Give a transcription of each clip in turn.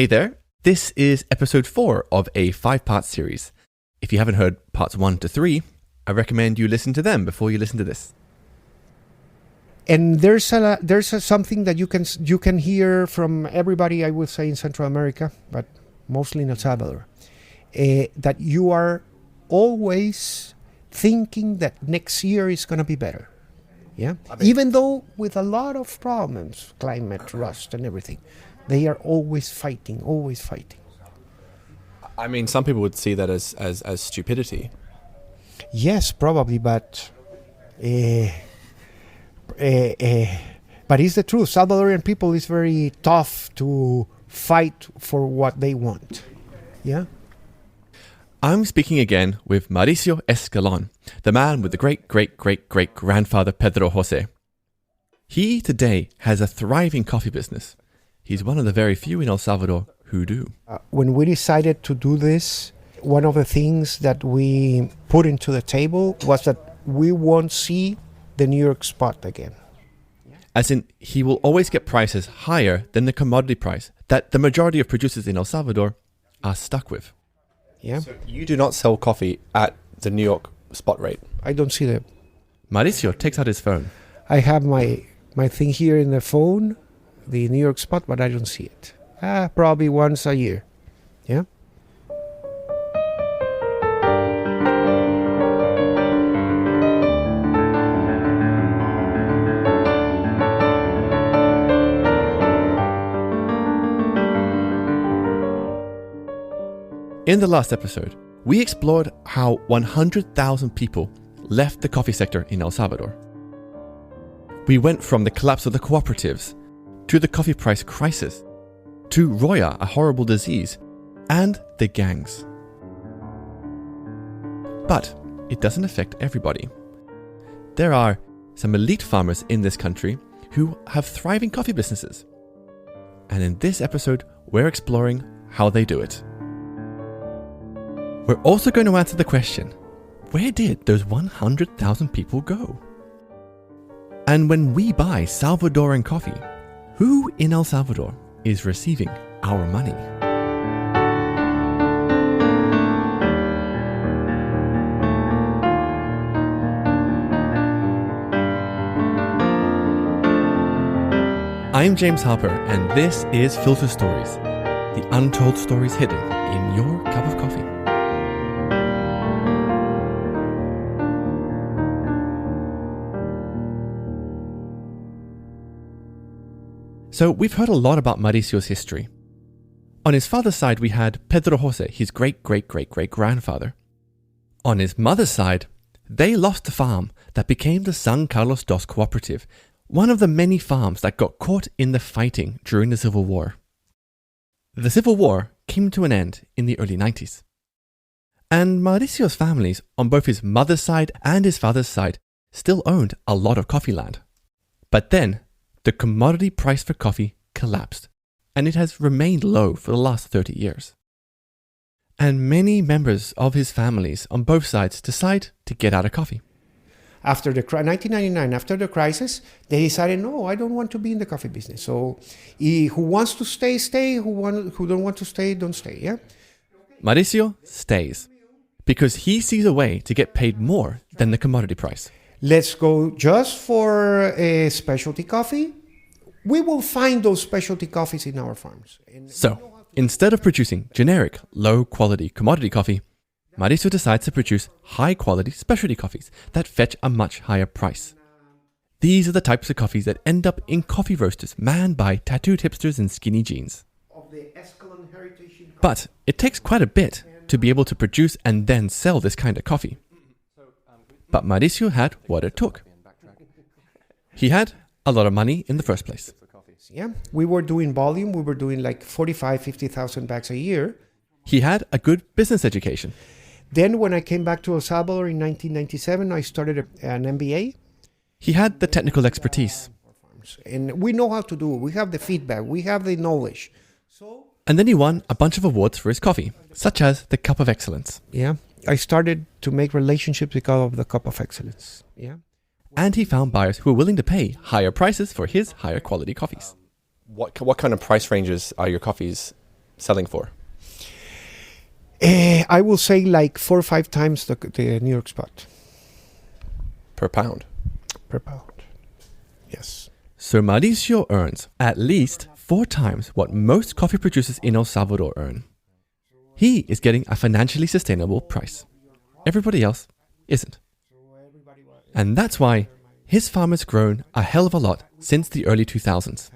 Hey there, this is episode 4 of a 5-part series. If you haven't heard parts 1 to 3, I recommend you listen to them before you listen to this. And there's something that you can hear from everybody, I would say, in Central America, but mostly in El Salvador, that you are always thinking that next year is going to be better. Yeah, even though with a lot of problems, climate, rust, and everything, they are always fighting, always fighting. I mean, some people would see that as stupidity. Yes, probably, but it's the truth. Salvadorian people is very tough to fight for what they want. Yeah. I'm speaking again with Mauricio Escalón, the man with the great-great-great-great-grandfather Pedro Jose. He today has a thriving coffee business. He's one of the very few in El Salvador who do. When we decided to do this, one of the things that we put into the table was that we won't see the New York spot again. As in, he will always get prices higher than the commodity price that the majority of producers in El Salvador are stuck with. Yeah. So you do not sell coffee at the New York spot rate? I don't see that. Mauricio takes out his phone. I have my thing here in the phone, the New York spot, but I don't see it. Probably once a year. Yeah. In the last episode, we explored how 100,000 people left the coffee sector in El Salvador. We went from the collapse of the cooperatives, to the coffee price crisis, to Roya, a horrible disease, and the gangs. But it doesn't affect everybody. There are some elite farmers in this country who have thriving coffee businesses. And in this episode, we're exploring how they do it. We're also going to answer the question, where did those 100,000 people go? And when we buy Salvadoran coffee, who in El Salvador is receiving our money? I'm James Harper, and this is Filter Stories, the untold stories hidden in your cup of coffee. So we've heard a lot about Mauricio's history. On his father's side, we had Pedro Jose, his great-great-great-great-grandfather. On his mother's side, they lost the farm that became the San Carlos II Cooperative, one of the many farms that got caught in the fighting during the Civil War. The Civil War came to an end in the early 90s. And Mauricio's families, on both his mother's side and his father's side, still owned a lot of coffee land. But then, the commodity price for coffee collapsed, and it has remained low for the last 30 years. And many members of his families on both sides decide to get out of coffee. After the 1999, after the crisis, they decided, no, I don't want to be in the coffee business. So who wants to stay, stay. Who don't want to stay, don't stay. Yeah. Mauricio stays because he sees a way to get paid more than the commodity price. Let's go just for a specialty coffee. We will find those specialty coffees in our farms. So, instead of producing generic, low-quality commodity coffee, Mauricio decides to produce high-quality specialty coffees that fetch a much higher price. These are the types of coffees that end up in coffee roasters manned by tattooed hipsters in skinny jeans. But it takes quite a bit to be able to produce and then sell this kind of coffee. But Mauricio had what it took. He had a lot of money in the first place. Yeah, we were doing volume. We were doing like 50,000 bags a year. He had a good business education. Then when I came back to El Salvador in 1997, I started an MBA. He had the technical expertise. And we know how to do it. We have the feedback. We have the knowledge. And then he won a bunch of awards for his coffee, such as the Cup of Excellence. Yeah. I started to make relationships because of the Cup of Excellence. Yeah. And he found buyers who were willing to pay higher prices for his higher quality coffees. What kind of price ranges are your coffees selling for? I will say like 4 or 5 times the New York spot Per pound. per pound. Yes. So Mauricio earns at least 4 times what most coffee producers in El Salvador earn. He is getting a financially sustainable price. Everybody else isn't. And that's why his farm has grown a hell of a lot since the early 2000s.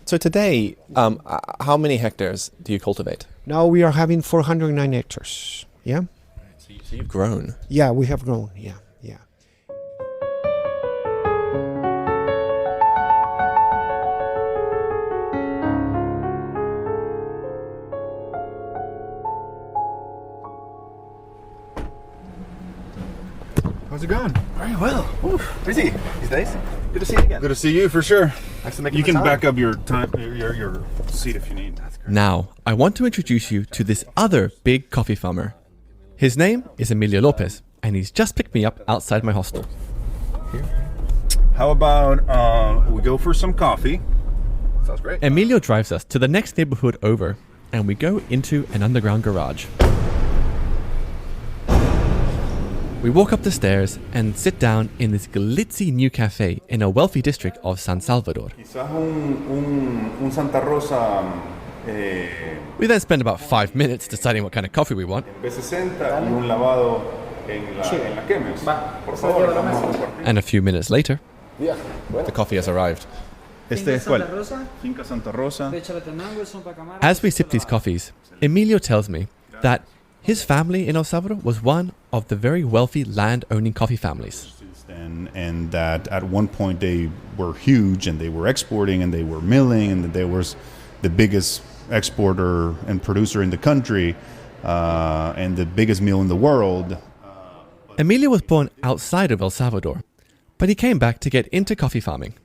So today, how many hectares do you cultivate? Now we are having 409 hectares. Yeah? So you've grown. Yeah, we have grown. Yeah, yeah. How's it going? Very well. Busy these days. Good to see you again. Good to see you for sure. Thanks for making You the can time. back up your time, your seat if you need. Now, I want to introduce you to this other big coffee farmer. His name is Emilio Lopez, and he's just picked me up outside my hostel. How about we go for some coffee? Sounds great. Emilio drives us to the next neighborhood over, and we go into an underground garage. We walk up the stairs and sit down in this glitzy new cafe in a wealthy district of San Salvador. Quizás un Santa Rosa We then spend about 5 minutes deciding what kind of coffee we want, B60 y un lavado en la Chemes. Por favor, vamos a compartir. and a few minutes later, The coffee has arrived. Este es cuál? Finca Santa Rosa. as we sip these coffees, Emilio tells me that his family in El Salvador was one of the very wealthy land-owning coffee families. And that at one point they were huge and they were exporting and they were milling and they was the biggest exporter and producer in the country and the biggest mill in the world. Emilio was born outside of El Salvador, but he came back to get into coffee farming.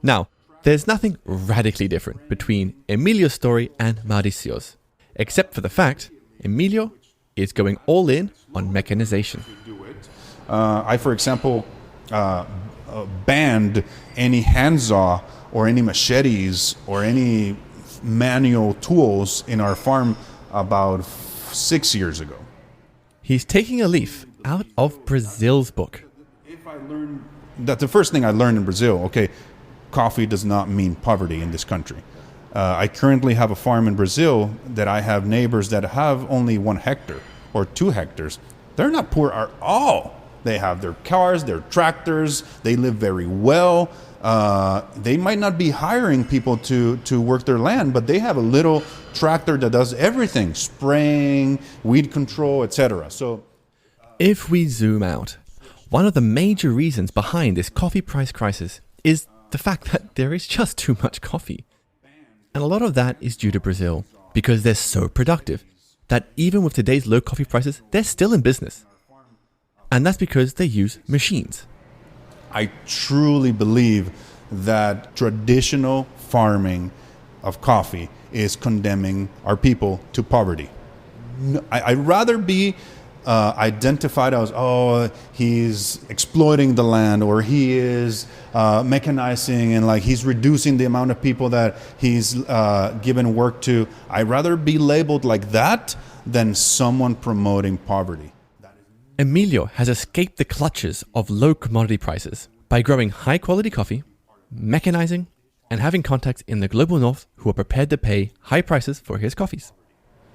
Now, there's nothing radically different between Emilio's story and Mauricio's, except for the fact Emilio is going all in on mechanization. I, for example, banned any handsaw or any machetes or any manual tools in our farm about 6 years ago. He's taking a leaf out of Brazil's book. If I learned that, the first thing I learned in Brazil, okay, coffee does not mean poverty in this country. I currently have a farm in Brazil that I have neighbors that have only 1 hectare or 2 hectares. They're not poor at all. They have their cars, their tractors. They live very well. They might not be hiring people to work their land, but they have a little tractor that does everything: spraying, weed control, etc. So, If we zoom out, one of the major reasons behind this coffee price crisis is the fact that there is just too much coffee. And a lot of that is due to Brazil, because they're so productive that even with today's low coffee prices, they're still in business. And that's because they use machines. I truly believe that traditional farming of coffee is condemning our people to poverty. I'd rather be identified as, oh, he's exploiting the land, or he is mechanizing and like he's reducing the amount of people that he's given work to. I'd rather be labeled like that than someone promoting poverty. Emilio has escaped the clutches of low commodity prices by growing high quality coffee, mechanizing, and having contacts in the global north who are prepared to pay high prices for his coffees.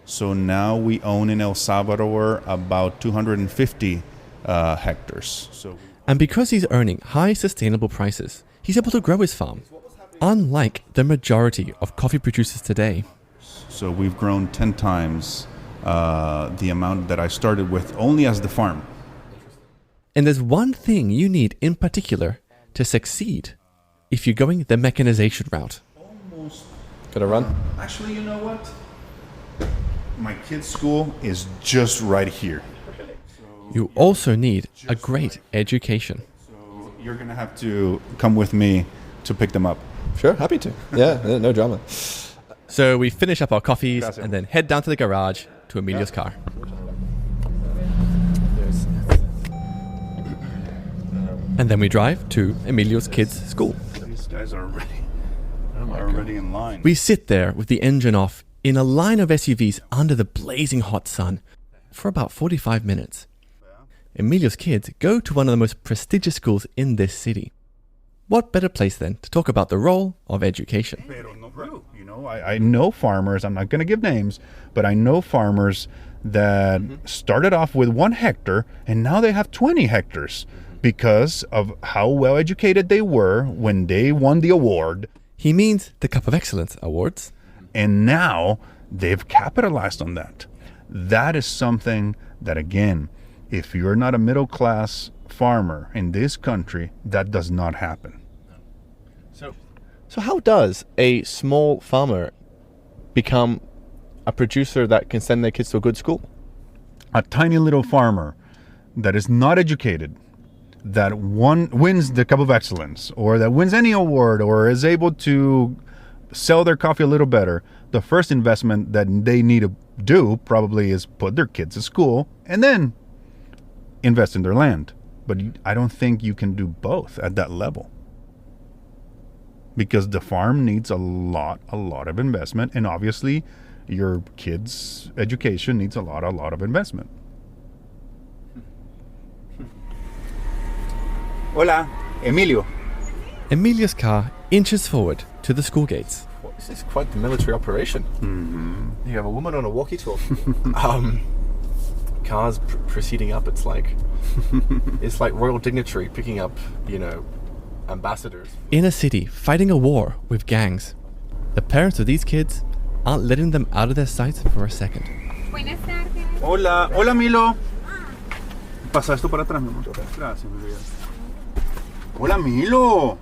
So now we own in El Salvador about 250 hectares. And because he's earning high sustainable prices, he's able to grow his farm, unlike the majority of coffee producers today. So we've grown 10 times the amount that I started with only as the farm. And there's one thing you need in particular to succeed if you're going the mechanization route. Gotta run? Actually, you know what? My kids' school is just right here. You also need a great education. So you're going to have to come with me to pick them up. Sure, happy to. Yeah, no drama. So we finish up our coffees Gracias. and then head down to the garage to Emilio's car. And then we drive to Emilio's kids' school. These guys are ready. are already in line. We sit there with the engine off in a line of SUVs under the blazing hot sun for about 45 minutes. Emilio's kids go to one of the most prestigious schools in this city. What better place then to talk about the role of education? You know, I know farmers, I'm not going to give names, but I know farmers that started off with 1 hectare and now they have 20 hectares because of how well educated they were when they won the award. He means the Cup of Excellence awards. And now they've capitalized on that. That is something that, again, if you're not a middle class farmer in this country, that does not happen. So how does a small farmer become a producer that can send their kids to a good school? A tiny little farmer that is not educated, that wins the Cup of Excellence, or that wins any award, or is able to sell their coffee a little better, the first investment that they need to do probably is put their kids to school and then invest in their land. But I don't think you can do both at that level, because the farm needs a lot of investment, and obviously your kids' education needs a lot of investment. Hola, Emilio. Emilio's car inches forward to the school gates. Well, this is quite the military operation. You have a woman on a walkie-talkie. Cars proceeding up. It's like royal dignitary picking up, ambassadors. In a city fighting a war with gangs, the parents of these kids aren't letting them out of their sights for a second. Buenas tardes. Hola, Milo. Pasa esto para atrás, mi amor. Gracias, mi vida. Hola, Milo.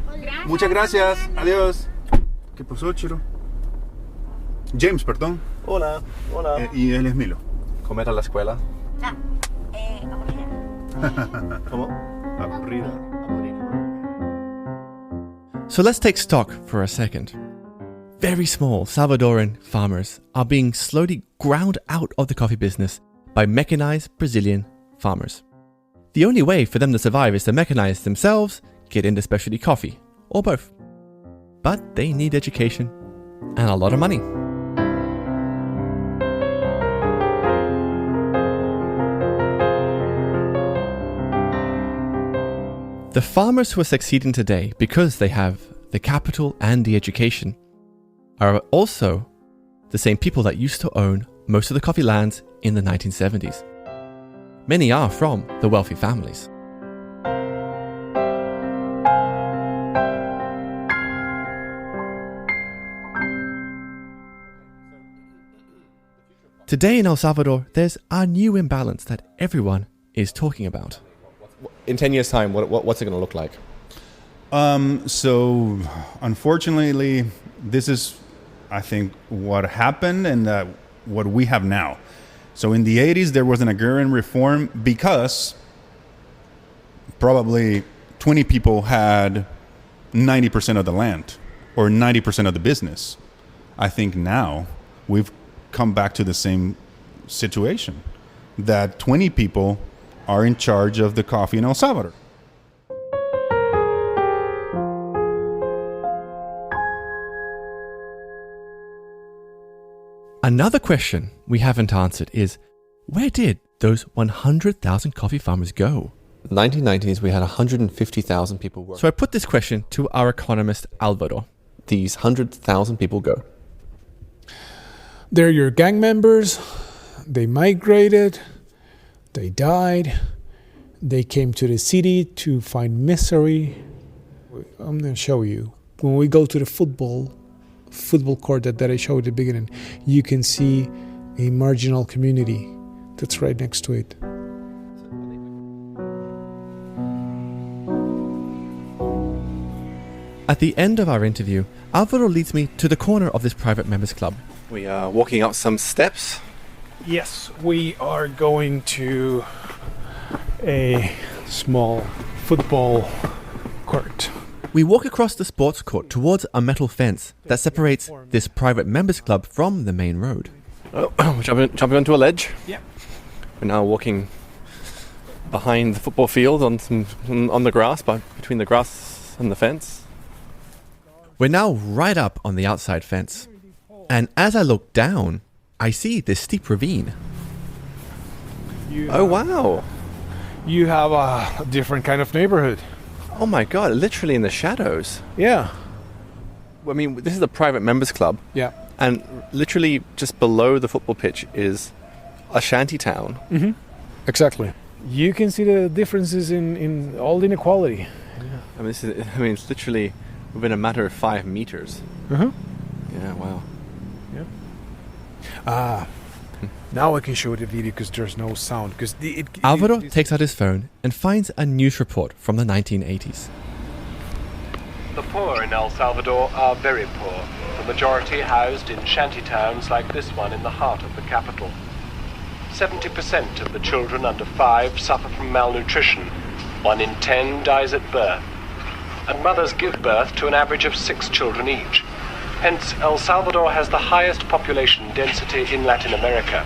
Gracias. Muchas gracias. Adiós. ¿Qué pasó, Chiro? James, perdón. Hola. Y él es Milo. Comer a la escuela. Aburrida. ¿Cómo? Aburrida. So let's take stock for a second. Very small Salvadoran farmers are being slowly ground out of the coffee business by mechanized Brazilian farmers. The only way for them to survive is to mechanize themselves, get into specialty coffee, or both. But they need education and a lot of money. The farmers who are succeeding today because they have the capital and the education are also the same people that used to own most of the coffee lands in the 1970s. Many are from the wealthy families. Today in El Salvador, there's a new imbalance that everyone is talking about. In 10 years' time, what's it going to look like? So, unfortunately, this is, I think, what happened and what we have now. So in the 80s, there was an agrarian reform because probably 20 people had 90% of the land or 90% of the business. I think now we've come back to the same situation, that 20 people are in charge of the coffee in El Salvador. Another question we haven't answered is, where did those 100,000 coffee farmers go? 1990s, we had 150,000 people work. So I put this question to our economist, Álvaro. These 100,000 people go. They're your gang members. They migrated. They died. They came to the city to find misery. I'm going to show you. When we go to the football court that I showed at the beginning, you can see a marginal community that's right next to it. At the end of our interview, Álvaro leads me to the corner of this private members club. We are walking up some steps. Yes, we are going to a small football court. We walk across the sports court towards a metal fence that separates this private members club from the main road. Oh, jumping onto a ledge. Yeah. We're now walking behind the football field on the grass, between the grass and the fence. We're now right up on the outside fence. And as I look down, I see this steep ravine. Oh, wow. You have a different kind of neighborhood. Oh my God, literally in the shadows. Yeah. I mean, this is a private members club. Yeah. And literally just below the football pitch is a shanty town. Mm-hmm. Exactly. You can see the differences in all the inequality. I mean, it's literally within a matter of 5 meters. Uh-huh. Yeah, wow. Now I can show the video because there's no sound. Álvaro takes out his phone and finds a news report from the 1980s. The poor in El Salvador are very poor, the majority housed in shanty towns like this one in the heart of the capital. 70% of the children under 5 suffer from malnutrition. 1 in 10 dies at birth. And mothers give birth to an average of 6 children each. Hence, El Salvador has the highest population density in Latin America,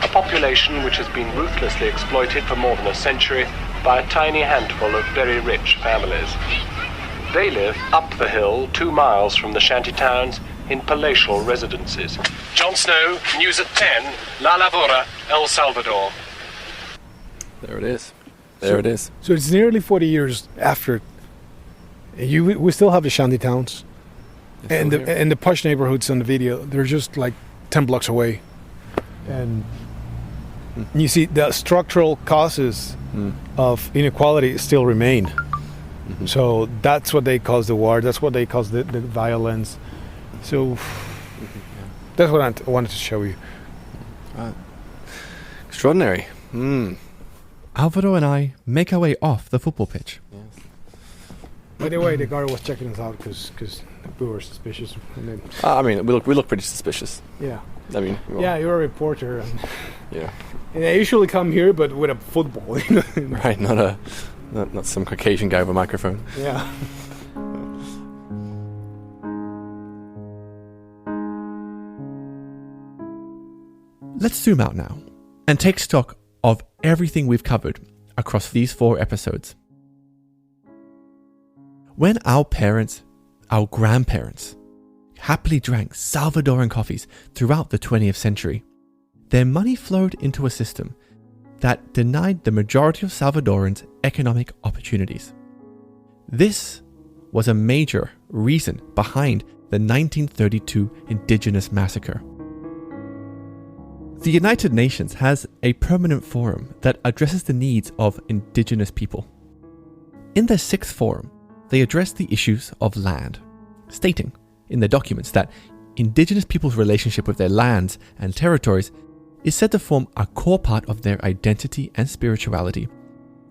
a population which has been ruthlessly exploited for more than a century by a tiny handful of very rich families. They live up the hill 2 miles from the shanty towns in palatial residences. Jon Snow, News at 10, La Labora, El Salvador. There it is. There it is. So it's nearly 40 years after. We still have the shanty towns. And the posh neighborhoods on the video, they're just like 10 blocks away. And you see the structural causes of inequality still remain. Mm-hmm. So that's what they cause the war. That's what they cause the violence. So that's what I wanted to show you. Extraordinary. Álvaro and I make our way off the football pitch. Yes. By the way, the guard was checking us out because we were suspicious. I mean, we look pretty suspicious. Yeah. I mean, yeah, you're a reporter. Yeah. And I usually come here, but with a football. Right, not some Caucasian guy with a microphone. Yeah. Let's zoom out now and take stock of everything we've covered across these 4 episodes. When our parents, our grandparents, happily drank Salvadoran coffees throughout the 20th century, their money flowed into a system that denied the majority of Salvadorans economic opportunities. This was a major reason behind the 1932 Indigenous Massacre. The United Nations has a permanent forum that addresses the needs of indigenous people. In their 6th forum, they address the issues of land, stating in their documents that indigenous people's relationship with their lands and territories is said to form a core part of their identity and spirituality,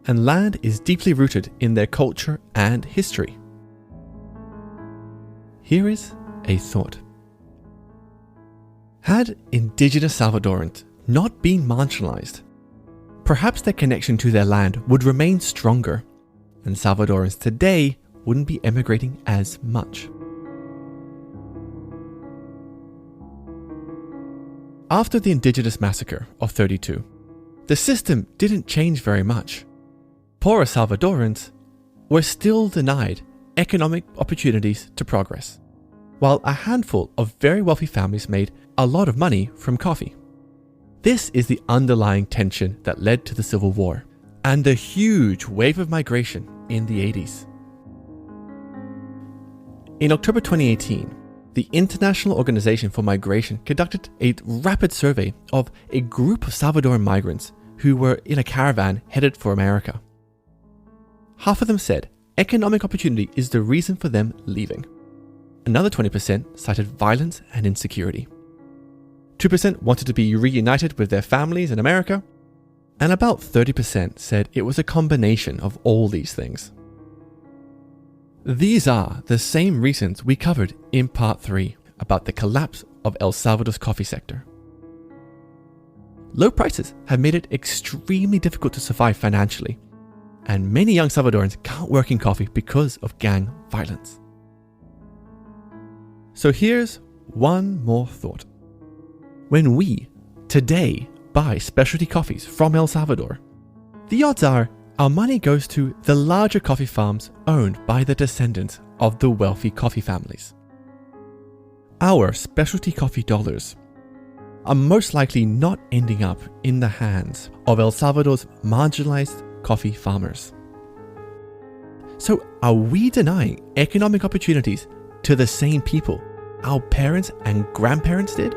and land is deeply rooted in their culture and history. Here is a thought. Had indigenous Salvadorans not been marginalized, perhaps their connection to their land would remain stronger, and Salvadorans today wouldn't be emigrating as much. After the Indigenous Massacre of 32, the system didn't change very much. Poorer Salvadorans were still denied economic opportunities to progress, while a handful of very wealthy families made a lot of money from coffee. This is the underlying tension that led to the Civil War and the huge wave of migration in the 80s. In October 2018, the International Organization for Migration conducted a rapid survey of a group of Salvadoran migrants who were in a caravan headed for America. Half of them said economic opportunity is the reason for them leaving. Another 20% cited violence and insecurity. 2% wanted to be reunited with their families in America, and about 30% said it was a combination of all these things. These are the same reasons we covered in part 3 about the collapse of El Salvador's coffee sector. Low prices have made it extremely difficult to survive financially, and many young Salvadorans can't work in coffee because of gang violence. So here's one more thought. When we, today, buy specialty coffees from El Salvador, the odds are our money goes to the larger coffee farms owned by the descendants of the wealthy coffee families. Our specialty coffee dollars are most likely not ending up in the hands of El Salvador's marginalized coffee farmers. So are we denying economic opportunities to the same people our parents and grandparents did?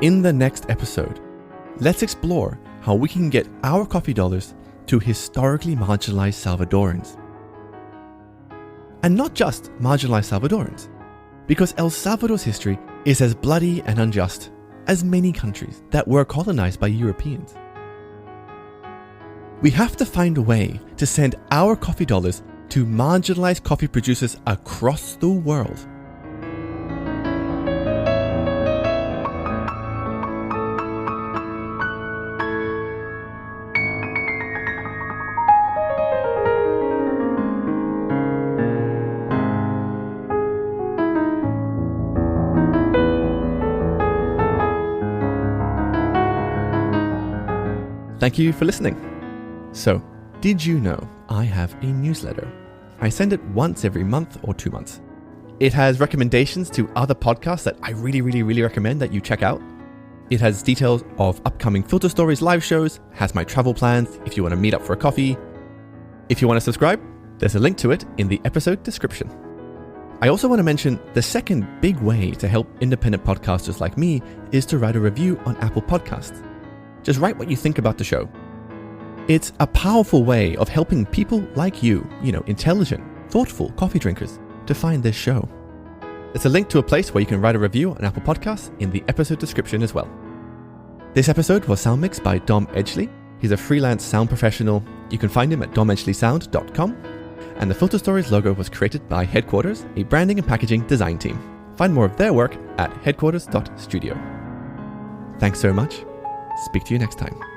In the next episode, let's explore how we can get our coffee dollars to historically marginalized Salvadorans. And not just marginalized Salvadorans, because El Salvador's history is as bloody and unjust as many countries that were colonized by Europeans. We have to find a way to send our coffee dollars to marginalized coffee producers across the world. Thank you for listening. So, did you know I have a newsletter? I send it once every month or 2 months. It has recommendations to other podcasts that I really recommend that you check out. It has details of upcoming Filter Stories live shows, has my travel plans if you want to meet up for a coffee. If you want to subscribe, there's a link to it in the episode description. I also want to mention the second big way to help independent podcasters like me is to write a review on Apple Podcasts. Just write what you think about the show. It's a powerful way of helping people like you, intelligent, thoughtful coffee drinkers, to find this show. There's a link to a place where you can write a review on Apple Podcasts in the episode description as well. This episode was sound mixed by Dom Edgley. He's a freelance sound professional. You can find him at domedgleysound.com. And the Filter Stories logo was created by Headquarters, a branding and packaging design team. Find more of their work at headquarters.studio. Thanks so much. Speak to you next time.